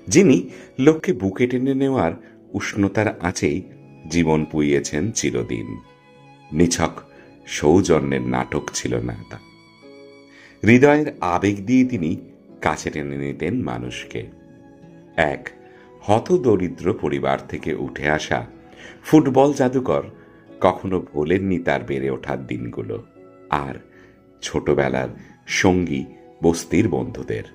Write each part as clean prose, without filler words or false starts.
যিনি লোককে বুকে টেনে নেওয়ার উষ্ণতার আঁচেই জীবন পুইয়েছেন চিরদিন। নিছক সৌজন্যের নাটক ছিল না তা। হৃদয়ের আবেগ দিয়ে তিনি কাছে টেনে নিতেন মানুষকে। এক হতদরিদ্র পরিবার থেকে উঠে আসা ফুটবল জাদুকর কখনো ভোলেননি তার বেড়ে ওঠার দিনগুলো আর ছোটবেলার সঙ্গী বস্তির বন্ধুদের।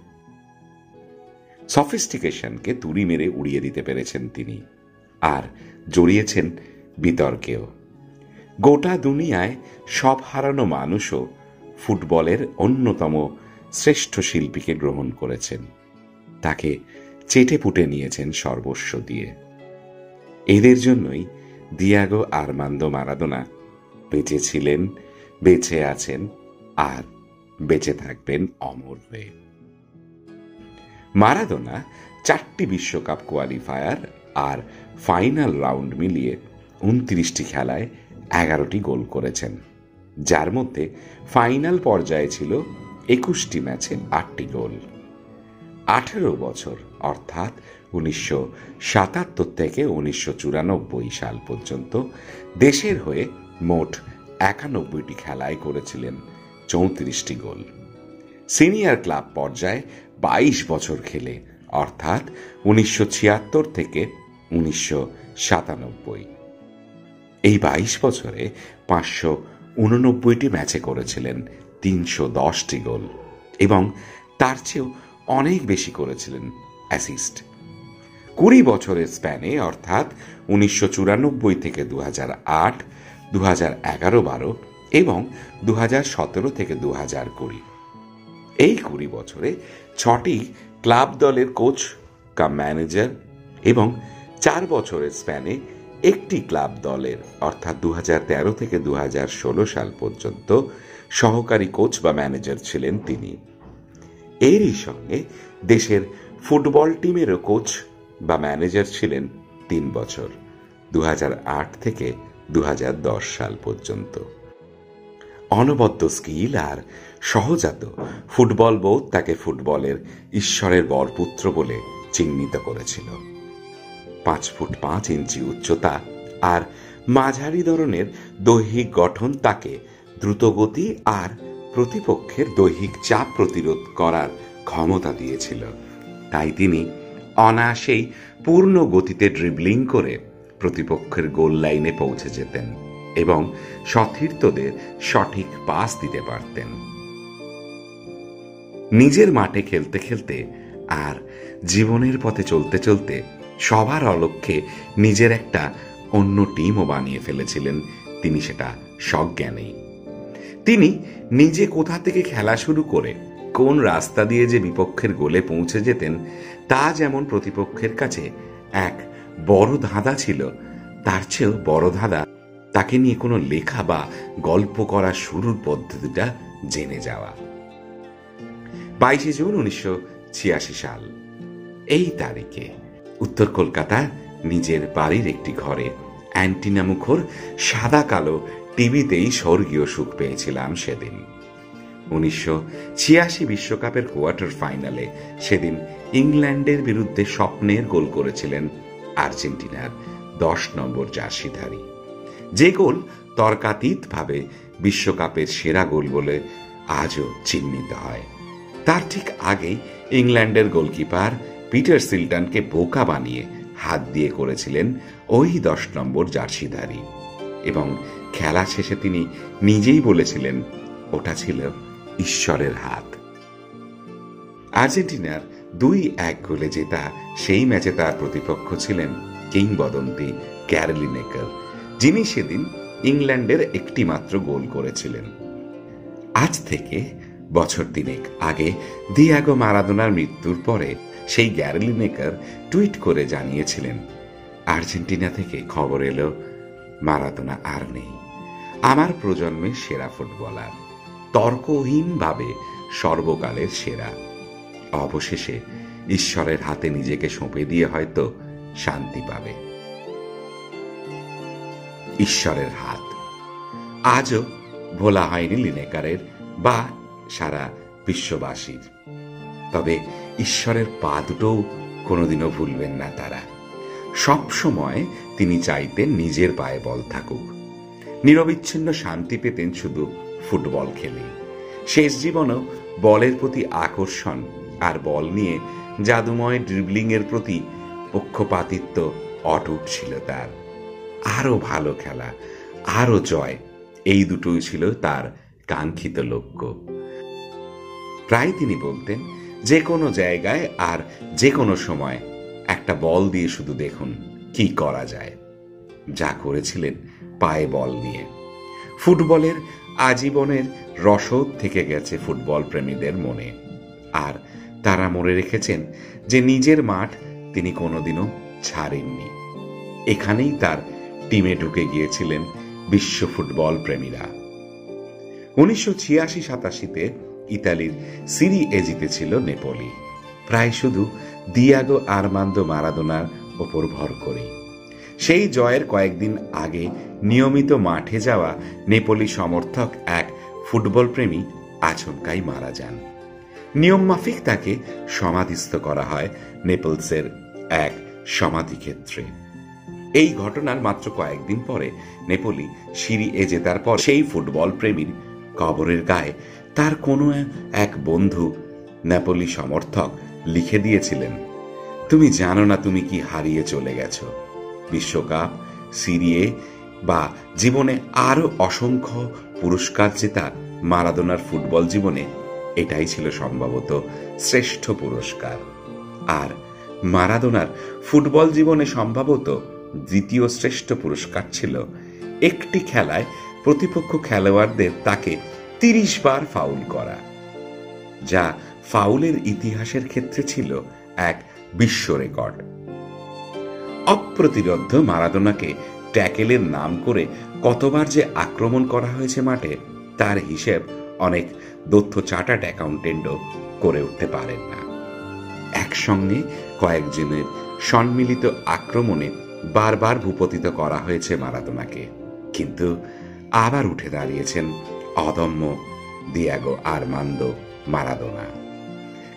সফিস্টিকেশনকে তুড়ি মেরে উড়িয়ে দিতে পেরেছেন তিনি, আর জড়িয়েছেন বিতর্কেও। গোটা দুনিয়ায় সব হারানো মানুষও ফুটবলের অন্যতম শ্রেষ্ঠ শিল্পীকে গ্রহণ করেছেন, তাকে চেটে পুটে নিয়েছেন সর্বস্ব দিয়ে। এদের জন্যই দিয়াগো আর্মান্দো মারাদোনা বেঁচে ছিলেন, বেঁচে আছেন আর বেঁচে থাকবেন অমর হয়ে। মারাদোনা 4টি বিশ্বকাপ কোয়ালিফায়ার আর ফাইনাল রাউন্ড মিলিয়ে 29টি খেলায় 11টি গোল করেছেন, যার মধ্যে ফাইনাল পর্যায়ে ছিল 21টি ম্যাচে 8টি গোল। 18 বছর অর্থাৎ 1977 থেকে 1994 সাল পর্যন্ত দেশের হয়ে মোট 91টি খেলায় করেছিলেন 34টি গোল। সিনিয়র ক্লাব পর্যায়ে 22 বছর খেলে অর্থাৎ 1976 থেকে 1997 এই 22 বছরে 589টি ম্যাচে করেছিলেন 310টি গোল এবং তার চেয়েও অনেক বেশি করেছিলেন অ্যাসিস্ট। 20 বছরের স্প্যানে অর্থাৎ 1994 থেকে 2008, 2011-12 এবং 2017 থেকে 2020 এই 20 বছরে 6টি ক্লাব দলের কোচ কাম ম্যানেজার এবং 4 বছরের স্প্যানে একটি ক্লাব দলের অর্থাৎ 2013 থেকে 2016 সাল পর্যন্ত সহকারী কোচ বা ম্যানেজার ছিলেন তিনি। এরই সঙ্গে দেশের ফুটবল টিমেরও কোচ বা ম্যানেজার ছিলেন 3 বছর, 2008 থেকে 2010 সাল পর্যন্ত। অনবদ্য স্কিল আর সহজাত ফুটবল বোধ তাকে ফুটবলের ঈশ্বরের বরপুত্র বলে চিহ্নিত করেছিল। 5 ফুট 5 ইঞ্চি উচ্চতা আর মাঝারি ধরনের দৈহিক গঠন তাকে দ্রুতগতি আর প্রতিপক্ষের দৈহিক চাপ প্রতিরোধ করার ক্ষমতা দিয়েছিল। তাই তিনি অনায়াসেই পূর্ণ গতিতে ড্রিবলিং করে প্রতিপক্ষের গোল লাইনে পৌঁছে যেতেন এবং সতীর্থদের সঠিক পাস দিতে পারতেন। নিজের মাঠে খেলতে খেলতে আর জীবনের পথে চলতে চলতে সবার অলক্ষ্যে নিজের একটা অন্য টিমও বানিয়ে ফেলেছিলেন তিনি, সেটা সজ্ঞানেই। তিনি নিজে কোথা থেকে খেলা শুরু করে কোন রাস্তা দিয়ে যে বিপক্ষের গোলে পৌঁছে যেতেন তা যেমন প্রতিপক্ষের কাছে এক বড় ধাঁধা ছিল, তার চেয়েও বড় ধাঁধা তাকে নিয়ে কোনো লেখা বা গল্প করা শুরুর পদ্ধতিটা জেনে যাওয়া। 22 জুন 1986 সাল এই তারিখে উত্তর কলকাতার নিজের বাড়ির একটি ঘরে অ্যান্টিনা মুখর সাদা কালো টিভিতেই স্বর্গীয় সুখ পেয়েছিলাম সেদিন। 1986 বিশ্বকাপের কোয়ার্টার ফাইনালে সেদিন ইংল্যান্ডের বিরুদ্ধে স্বপ্নের গোল করেছিলেন আর্জেন্টিনার 10 নম্বর জার্সিধারী, যে গোল তর্কাতীতভাবে বিশ্বকাপের সেরা গোল বলে আজও চিহ্নিত হয়। তার ঠিক আগেই ইংল্যান্ডের গোলকিপার পিটার সিলটনকে বোকা বানিয়ে হাত দিয়ে করেছিলেন ওই 10 নম্বর জার্সিধারী এবং খেলা শেষে তিনি নিজেই বলেছিলেন ওটা ছিল ঈশ্বরের হাত। আর্জেন্টিনার 2-1 গোলে জেতা সেই ম্যাচে তার প্রতিপক্ষ ছিলেন কিংবদন্তি গ্যারি লিনেকার, যিনি সেদিন ইংল্যান্ডের একটি মাত্র গোল করেছিলেন। আজ থেকে বছর 3 আগে দিয়াগো মারাদোনার মৃত্যুর পরে সেই গ্যারি লিনেকার টুইট করে জানিয়েছিলেন, আর্জেন্টিনা থেকে খবর এলো মারাদোনা আর নেই, আমার প্রজন্মের সেরা ফুটবলার, তর্কহীনভাবে সর্বকালের সেরা। অবশেষে ঈশ্বরের হাতে নিজেকে সঁপে দিয়ে হয়তো শান্তি পাবে। ঈশ্বরের হাত আজও ভোলা হয়নি লিনেকারের বা সারা বিশ্ববাসীর। তবে ঈশ্বরের পা দুটো কোনোদিনও ভুলবেন না তারা। সব সময় তিনি চাইতেন নিজের পায়ে বল থাকুক। নিরবিচ্ছিন্ন শান্তি পেতেন শুধু ফুটবল খেলে। শেষ জীবনেও বলের প্রতি আকর্ষণ আর বল নিয়ে জাদুময় ড্রিবলিংয়ের প্রতি পক্ষপাতিত্ব অটুট ছিল তার। আরো ভালো খেলা, আরো জয়, এই দুটোই ছিল তার কাঙ্ক্ষিত লক্ষ্য। প্রায় তিনি বলতেন, যে কোনো জায়গায় আর যে কোনো সময় একটা বল দিয়ে শুধু দেখুন কি করা যায়। যা করেছিলেন পায়ে বল নিয়ে। ফুটবলের আজীবনের রসদ থেকে গেছে ফুটবল প্রেমীদের মনে। আর তারা মনে রেখেছেন যে নিজের মাঠ তিনি কোনোদিনও ছাড়েননি। এখানেই তার টিমে ঢুকে গিয়েছিলেন বিশ্ব ফুটবল প্রেমীরা। 1986-87-তে ইতালির সিরি এ জিতেছিল নেপোলি, প্রায় শুধু দিয়াগো আর্মান্দো মারাদোনার ওপর ভর করে। সেই জয়ের কয়েকদিন আগে নিয়মিত মাঠে যাওয়া নেপোলি সমর্থক এক ফুটবল প্রেমী আচমকাই মারা যান। নিয়ম মাফিক তাকে সমাধিস্থ করা হয় নেপলসের এক সমাধিক্ষেত্রে। এই ঘটনার মাত্র কয়েকদিন পরে নেপোলি সিরি এ জেতার পর সেই ফুটবল প্রেমীর কবরের গায়ে তার কোনো এক বন্ধু নেপোলি সমর্থক লিখে দিয়েছিলেন, তুমি জানো না তুমি কি হারিয়ে চলে গেছ। বিশ্বকাপ, সিরি এ বা জীবনে আরো অসংখ্য পুরস্কার জেতা মারাদোনার ফুটবল জীবনে এটাই ছিল সম্ভবত শ্রেষ্ঠ পুরস্কার। আর মারাদোনার ফুটবল জীবনে সম্ভবত দ্বিতীয় শ্রেষ্ঠ পুরস্কার ছিল একটি খেলায় প্রতিপক্ষ খেলোয়াড়দের তাকে 30 বার ফাউল করা, যা ফাউলের ইতিহাসের ক্ষেত্রে ছিল এক বিশ্ব রেকর্ড। অপ্রতিরোধ্য মারাদোনাকে ট্যাকেলের নাম করে কতবার যে আক্রমণ করা হয়েছে মাঠে, তার হিসেব অনেক দক্ষ চার্টার্ড অ্যাকাউন্টেন্টও করে উঠতে পারেন না। একসঙ্গে কয়েকজনের সম্মিলিত আক্রমণে বারবার ভূপতিত করা হয়েছে মারাদোনাকে, কিন্তু আবার উঠে দাঁড়িয়েছেন অদম্য দিয়াগো আর্মান্দো মারাদোনা।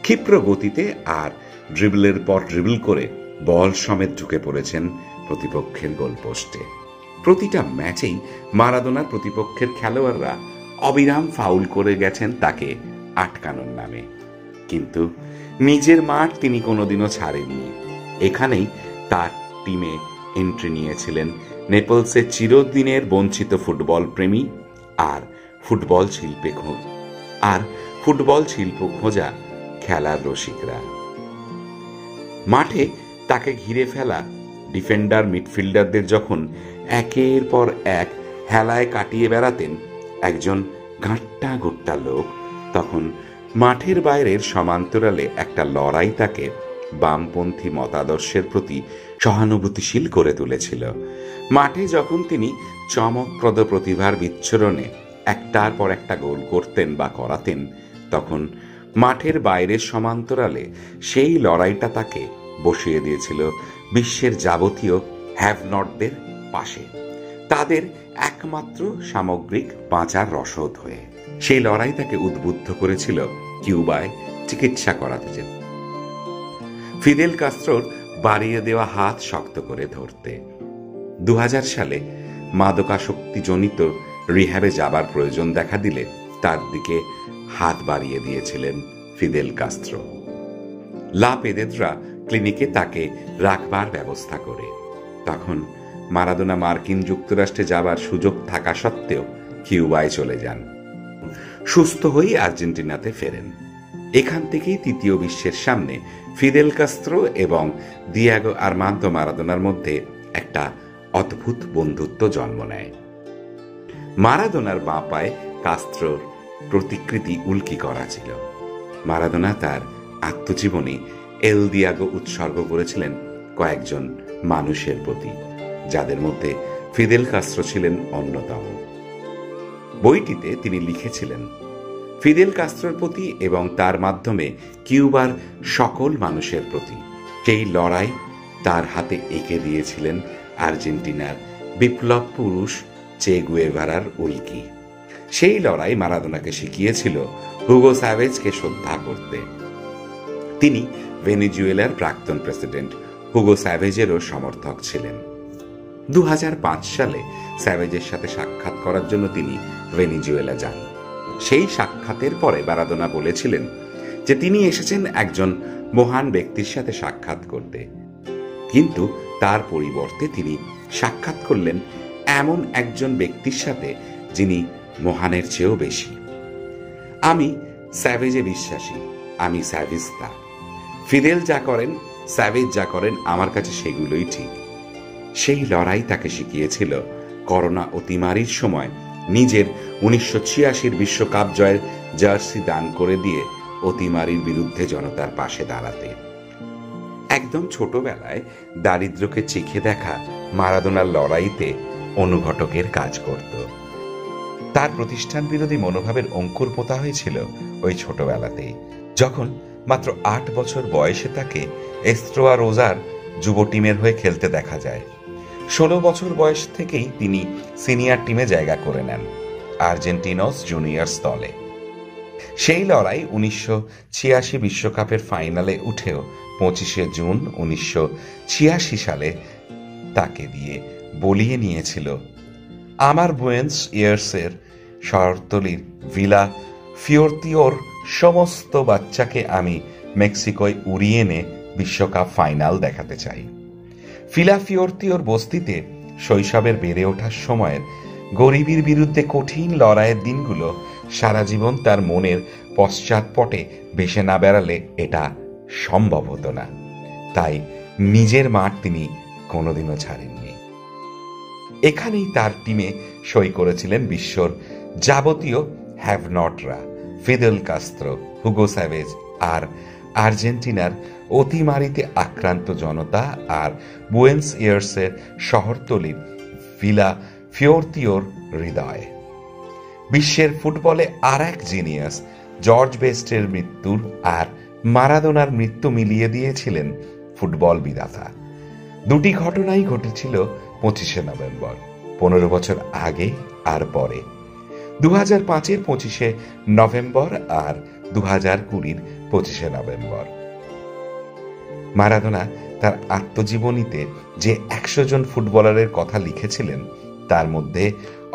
ক্ষিপ্র গতিতে আর ড্রিবলের পর ড্রিবল করে বল সমেত ঢুকে পড়েছেন প্রতিপক্ষের গোলপোস্টে। প্রতিটা ম্যাচেই মারাদোনার প্রতিপক্ষের খেলোয়াড়রা অবিরাম ফাউল করে গেছেন তাকে আটকানোর নামে, কিন্তু নিজের মাঠ তিনি কোনোদিনও ছাড়েননি। এখানেই তার টিমে এন্ট্রি নিয়েছিলেন নেপলসের চিরদিনের বঞ্চিত ফুটবল প্রেমী আর ফুটবল শিল্প খোঁজা খেলার রসিকরা। মাঠে তাকে ঘিরে ফেলা ডিফেন্ডার মিডফিল্ডারদের যখন একের পর এক হেলায় কাটিয়ে বেড়াতেন একজন ঘাট্টা গোট্টা লোক, তখন মাঠের বাইরের সমান্তরালে একটা লড়াই তাকে বামপন্থী মতাদর্শের প্রতি সহানুভূতিশীল করে তুলেছিল। মাঠে যখন তিনি চমকপ্রদ প্রতিভার বিচ্ছুরণে একটার পর একটা গোল করতেন বা করাতেন, তখন মাঠের বাইরের সমান্তরালে সেই লড়াইটা তাকে বসিয়ে দিয়েছিল বিশ্বের যাবতীয় হ্যাভ নটদের পাশে, তাদের একমাত্র সামগ্রিক বাঁচার রসদ হয়ে। সেই লড়াই তাকে উদ্বুদ্ধ করেছিল কিউবায় চিকিৎসা করাতে যেতে, ফিদেল কাস্ত্রোর বাড়িয়ে দেওয়া হাত শক্ত করে ধরতে। 2000 সালে মাদকাসক্তিজনিত রিহ্যাবে যাবার প্রয়োজন দেখা দিলে তার দিকে হাত বাড়িয়ে দিয়েছিলেন ফিদেল কাস্ত্রো। লা পেদেদ্রা ক্লিনিকে তাকে রাখবার ব্যবস্থা করে। তখন মারাদোনা মার্কিন যুক্তরাষ্ট্রে যাবার সুযোগ থাকা সত্ত্বেও কিউবায় চলে যান। সুস্থ হয়ে আর্জেন্টিনাতে ফেরেন। এখান থেকেই তৃতীয় বিশ্বের সামনে ফিদেল কাস্ত্রো এবং দিয়াগো আর্মান্দো মারাদোনার মধ্যে একটা অদ্ভুত বন্ধুত্ব জন্ম নেয়। মারাদোনার বাঁ পায়ে কাস্ত্রোর প্রতিকৃতি উল্কি করা ছিল। মারাদোনা তার আত্মজীবনী এল দিয়াগো উৎসর্গ করেছিলেন কয়েকজন মানুষের প্রতি, যাদের মধ্যে ফিদেল কাস্ত্রো ছিলেন অন্যতম। বইটিতে তিনি লিখেছিলেন, ফিদেল কাস্ত্রোর প্রতি এবং তার মাধ্যমে কিউবার সকল মানুষের প্রতি সেই লড়াই তার হাতে এঁকে দিয়েছিলেন আর্জেন্টিনার বিপ্লব পুরুষ চে গুয়েভারার উল্কি। সেই লড়াই মারাদোনাকে শিখিয়েছিল হুগো স্যাভেজকে শ্রদ্ধা করতে। তিনি ভেনেজুয়েলার প্রাক্তন প্রেসিডেন্ট হুগো স্যাভেজেরও সমর্থক ছিলেন। 2005 সালে স্যাভেজের সাথে সাক্ষাৎ করার জন্য তিনি ভেনেজুয়েলা যান। সেই সাক্ষাতের পরে মারাদোনা বলেছিলেন যে তিনি এসেছেন একজন মহান ব্যক্তির সাথে সাক্ষাৎ করতে, কিন্তু তার পরিবর্তে তিনি সাক্ষাৎ করলেন এমন একজন ব্যক্তির সাথে যিনি মহানের চেয়েও বেশি। আমি স্যাভেজে বিশ্বাসী, আমি স্যাভিস্তা। ফিদেল যা করেন, স্যাভেজ যা করেন, আমার কাছে সেগুলোই ঠিক। সেই লড়াই তাকে শিখিয়েছিল করোনা অতিমারির সময় নিজের 1986 বিশ্বকাপ জয়ের জার্সি দান করে দিয়ে অতিমারির বিরুদ্ধে জনতার পাশে দাঁড়াতে। একদম ছোটবেলায় দারিদ্র্যকে চিখে দেখা মারাদোনার লড়াইতে অনুঘটকের কাজ করত। তার প্রতিষ্ঠান বিরোধী মনোভাবের অঙ্কুর পোতা হয়েছিল ওই ছোটবেলাতেই, যখন মাত্র 8 বছর বয়সে তাকে এস্ত্রোয়া রোজার যুব টিমের হয়ে খেলতে দেখা যায়। 16 বছর বয়স থেকেই তিনি সিনিয়র টিমে জায়গা করে নেন আর্জেন্টিনোস জুনিয়র্স দলে। সেই লড়াই 1986 বিশ্বকাপের ফাইনালে উঠেও 25 জুন 1986 সালে তাকে দিয়ে বলিয়ে নিয়েছিল, আমার বুয়েন্স এয়ার্সের শহরতলির ভিলা ফিওরতিওর সমস্ত বাচ্চাকে আমি মেক্সিকোয় উড়িয়ে এনে বিশ্বকাপ ফাইনাল দেখাতে চাই। ফিলা ফিওরতিওর বস্তিতে শৈশবের বেড়ে ওঠার সময়ের গরিবের বিরুদ্ধে কঠিন লড়াইয়ের দিনগুলো সারা জীবন তার মনের পশ্চাৎপটে ভেসে না বেড়ালে এটা সম্ভব হতো না। তাই নিজের মাঠ তিনি কোনোদিনও ছাড়েননি। এখানেই তার টিমে সই করেছিলেন বিশ্বর যাবতীয় হ্যাভ নটরা, ফিদেল কাস্ত্রো, হুগো স্যাভেজ আর আর্জেন্টিনার অতিমারিতে আক্রান্ত জনতা আর বুয়েন্স এয়ার্সের শহরতলির ভিলা ফিওরতিওর হৃদয়। বিশ্বের ফুটবলে আর এক জিনিয়াস জর্জ বেস্টের মৃত্যুর আর মারাদোনার মৃত্যু মিলিয়ে দিয়েছিলেন ফুটবল বিধাতা। দুটি ঘটনাই ঘটেছিল 25 নভেম্বর, 15 বছর আগে আর পরে। 2005-এর 25 নভেম্বর আর 2020-র 25 নভেম্বর। মারাদোনা তার আত্মজীবনীতে যে 100 জন ফুটবলারের কথা লিখেছিলেন তার মধ্যে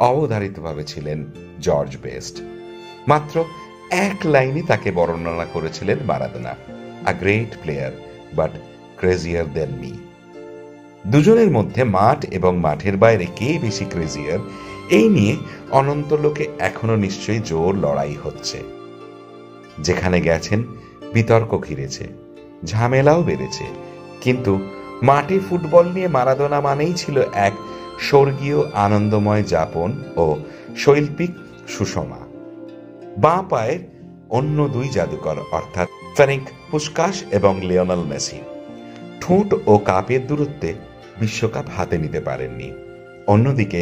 অবধারিতভাবে ছিলেন জর্জ বেস্ট। মাত্র এক লাইনে তাকে বর্ণনা করেছিলেন Maradona, a great player but crazier than me. দুজনের মধ্যে মাঠ এবং মাঠের বাইরে কে বেশি ক্রেজিয়ার, এই নিয়ে অনন্ত লোকে এখনো নিশ্চয়ই জোর লড়াই হচ্ছে। যেখানে গেছেন বিতর্ক ঘিরেছে, ঝামেলাও বেড়েছে, কিন্তু মাঠে ফুটবল নিয়ে মারাদোনা মানেই ছিল এক স্বর্গীয় আনন্দময় যাপন ও শৈল্পিক সুষমা। বাঁ পায়ের অন্য দুই জাদুকর অর্থাৎ ফেরেঙ্ক পুস্কাস এবং লিওনেল মেসি ঠোঁট ও কাপের দূরত্বে বিশ্বকাপ হাতে নিতে পারেননি। অন্যদিকে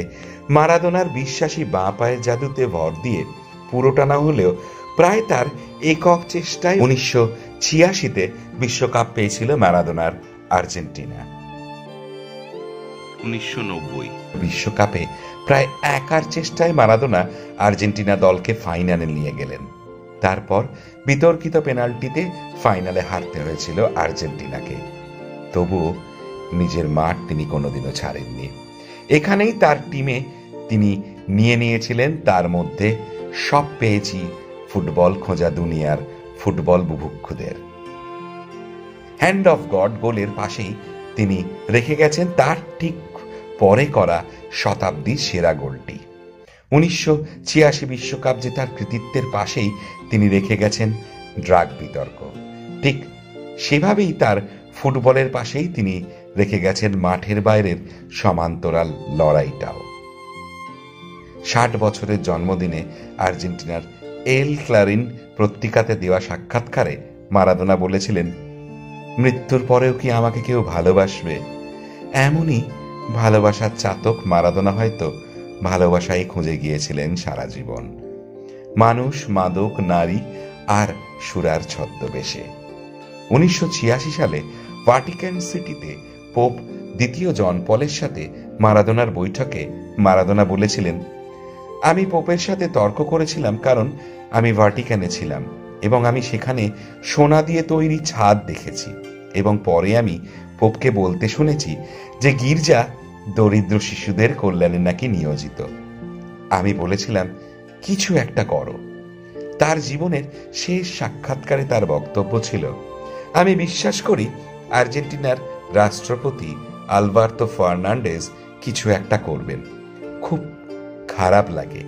মারাদোনার বিশ্বাসী বাঁ পায়ের জাদুতে ভর দিয়ে পুরোটা না হলেও প্রায় তার একক চেষ্টায় 1986-তে বিশ্বকাপ পেয়েছিল মারাদোনার আর্জেন্টিনা। 1990 বিশ্বকাপে প্রায় একার চেষ্টায় মারাদোনা আর্জেন্টিনা দলকে ফাইনালে নিয়ে গেলেন। তারপর বিতর্কিত পেনাল্টিতে ফাইনালে হারতে হয়েছিল আর্জেন্টিনাকে। তবুও নিজের মাঠ তিনি কোনোদিনও ছাড়েননি। এখানেই তার টিমে তিনি নিয়ে নিয়েছিলেন তার মধ্যে সব পেয়েছি ফুটবল খোঁজা দুনিয়ার ফুটবল বুভুক্ষুদের। হ্যান্ড অফ গড গোলের পাশেই তিনি রেখে গেছেন তার ঠিক পরে করা শতাব্দীর সেরা গোলটি। 1986 বিশ্বকাপ জেতার কৃতিত্বের পাশেই তিনি রেখে গেছেন ড্রাগ বিতর্ক। ঠিক সেভাবেই তার ফুটবলের পাশেই তিনি রেখে গেছেন মাঠের বাইরের সমান্তরাল লড়াইটাও। 60 বছরের জন্মদিনে আর্জেন্টিনার এল ক্লারিন পত্রিকাতে দেওয়া সাক্ষাৎকারে মারাদোনা বলেছিলেন, মৃত্যুর পরেও কি আমাকে কেউ ভালোবাসবে? এমনই ভালোবাসার চাতক মারাদোনা হয়তো ভালোবাসাই খুঁজে গিয়েছিলেন সারা জীবন, মানুষ, মাদক, নারী আর সুরার ছদ্মবেশে। 1986 সালে ভাটিকান সিটিতে পোপ দ্বিতীয় জন পলের সাথে মারাদোনার বৈঠকে মারাদোনা বলেছিলেন, আমি পোপের সাথে তর্ক করেছিলাম কারণ আমি ভাটিকানে ছিলাম, এবং আমি সেখানে সোনা দিয়ে তৈরি ছাদ দেখেছি এবং পরে আমি পোপকে বলতে শুনেছি যে গির্জা দরিদ্র শিশুদের কল্যাণে নাকি নিয়োজিত। আমি বলেছিলাম, কিছু একটা করো। তার জীবনের শেষ সাক্ষাৎকারে তার বক্তব্য ছিল, আমি বিশ্বাস করি আর্জেন্টিনার রাষ্ট্রপতি আলবার্তো ফার্নান্ডেজ কিছু একটা করবেন। খুব খারাপ লাগে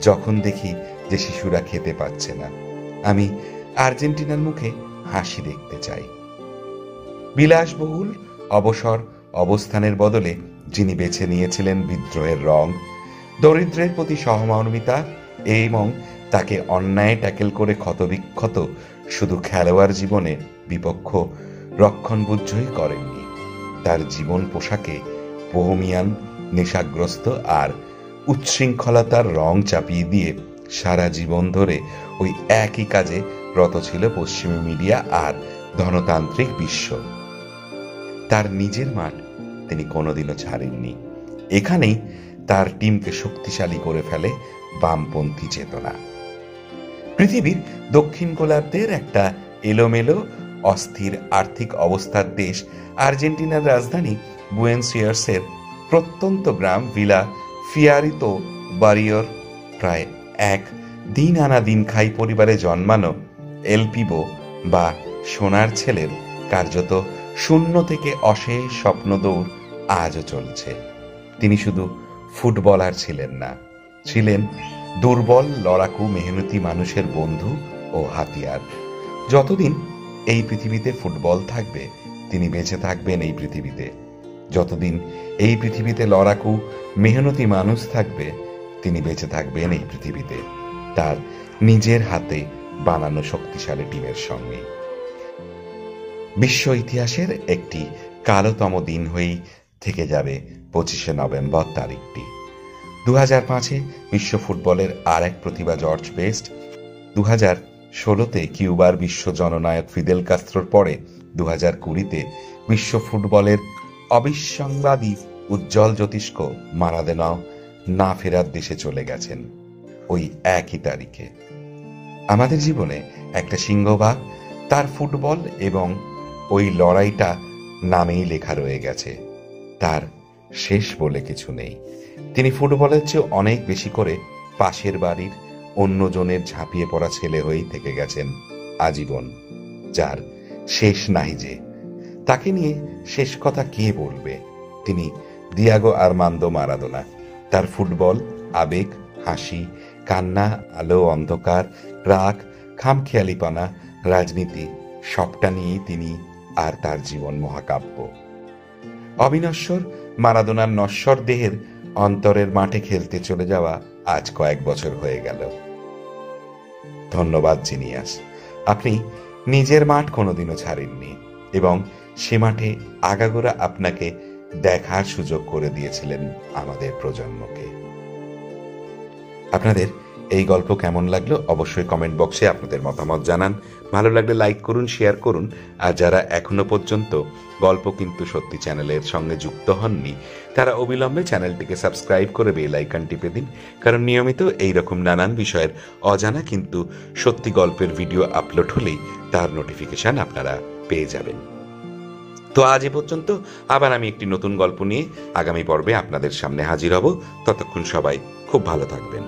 যখন দেখি যে শিশুরা খেতে পাচ্ছে না। আমি আর্জেন্টিনার মুখে হাসি দেখতে চাই। বিলাসবহুল অবসর অবস্থানের বদলে যিনি বেছে নিয়েছিলেন বিদ্রোহের রং, দরিদ্রের প্রতি সহমর্মিতা এবং তাকে অন্যায় ট্যাকেল করে ক্ষতবিক্ষত শুধু খেলোয়াড় জীবনে বিপক্ষ রক্ষণবুজ্জই করেননি, তার জীবন পোশাকে বোহেমিয়ান নেশাগ্রস্ত আর উচ্ছৃঙ্খলতার রং চাপিয়ে দিয়ে সারা জীবন ধরে ওই একই কাজে রত ছিল পশ্চিমী মিডিয়া আর ধনতান্ত্রিক বিশ্ব। তার নিজের মাঠ তিনি কোনোদিনও ছাড়েননি। এখানেই তার টিমকে শক্তিশালী করে ফেলে বামপন্থী চেতনা। পৃথিবীর দক্ষিণ গোলার্ধের একটা এলোমেলো অস্থির আর্থিক অবস্থার দেশ আর্জেন্টিনার রাজধানী বুয়েনোস আয়ার্সের প্রত্যন্ত গ্রাম ভিলা ফিয়ারিতো বারিওর প্রায় এক দিন আনা দিন খাই পরিবারে জন্মানো এল পিবো বা সোনার ছেলের কার্যত শূন্য থেকে অশেষ স্বপ্ন দৌড় আজও চলছে। তিনি শুধু ফুটবলার ছিলেন না, ছিলেন দুর্বল লড়াকু মেহনতি মানুষের বন্ধু ও হাতিয়ার। যতদিন এই পৃথিবীতে ফুটবল থাকবে তিনি বেঁচে থাকবেন এই পৃথিবীতে। যতদিন এই পৃথিবীতে লড়াকু মেহনতি মানুষ থাকবে তিনি বেঁচে থাকবেন এই পৃথিবীতে, তার নিজের হাতে বানানো শক্তিশালী টিমের সঙ্গে। বিশ্ব ইতিহাসের একটি কালোতম দিন হয়েই থেকে যাবে 25শে নভেম্বর তারিখটি। 2005-এ বিশ্ব ফুটবলের আর এক প্রতিভা জর্জ বেস্ট, 2016-তে কিউবার বিশ্ব জননায়ক ফিদেল কাস্ত্রোর পরে 2020-তে বিশ্ব ফুটবলের অবিসংবাদী উজ্জ্বল জ্যোতিষ্ক মারাদোনাও না ফেরার দেশে চলে গেছেন ওই একই তারিখে। আমাদের জীবনে একটা সিংহভাগ তার ফুটবল এবং ওই লড়াইটা নামেই লেখা রয়ে গেছে। তার শেষ বলে কিছু নেই। তিনি ফুটবলের চেয়ে অনেক বেশি করে পাশের বাড়ির অন্যজনের ঝাঁপিয়ে পড়া ছেলে হয়েই থেকে গেছেন আজীবন, যার শেষ নাই যে। তাকে নিয়ে শেষ কথা কে বলবে? তিনি দিয়াগো আর্মান্দো মারাদোনা। তার ফুটবল, আবেগ, হাসি, কান্না, আলো অন্ধকার, রাগ, খামখেয়ালিপনা, রাজনীতি সবটা নিয়েই তিনি আর তার জীবন মহাকাব্য। অবিনশ্বর মারাদোনার নশ্বর দেহের অন্তরের মাঠে খেলতে চলে যাওয়া আজ কয়েক বছর হয়ে গেল। ধন্যবাদ জিনিয়াস, আপনি নিজের মাঠ কোনোদিনও ছাড়েননি এবং সে মাঠে আগাগোড়া আপনাকে দেখার সুযোগ করে দিয়েছিলেন আমাদের প্রজন্মকে। আপনাদের এই গল্প কেমন লাগলো অবশ্যই কমেন্ট বক্সে আপনাদের মতামত জানান। ভালো লাগলে লাইক করুন, শেয়ার করুন। আর যারা এখনো পর্যন্ত গল্প কিন্তু সত্যি চ্যানেলের সঙ্গে যুক্ত হননি তারা অবিলম্বে চ্যানেলটিকে সাবস্ক্রাইব করে বেল আইকন টিপে দিন, কারণ নিয়মিত এইরকম নানান বিষয়ের অজানা কিন্তু সত্যি গল্পের ভিডিও আপলোড হলেই তার নোটিফিকেশন আপনারা পেয়ে যাবেন। তো আজ এ পর্যন্ত, আবার আমি একটি নতুন গল্প নিয়ে আগামী পর্বে আপনাদের সামনে হাজির হব। ততক্ষণ সবাই খুব ভালো থাকবেন।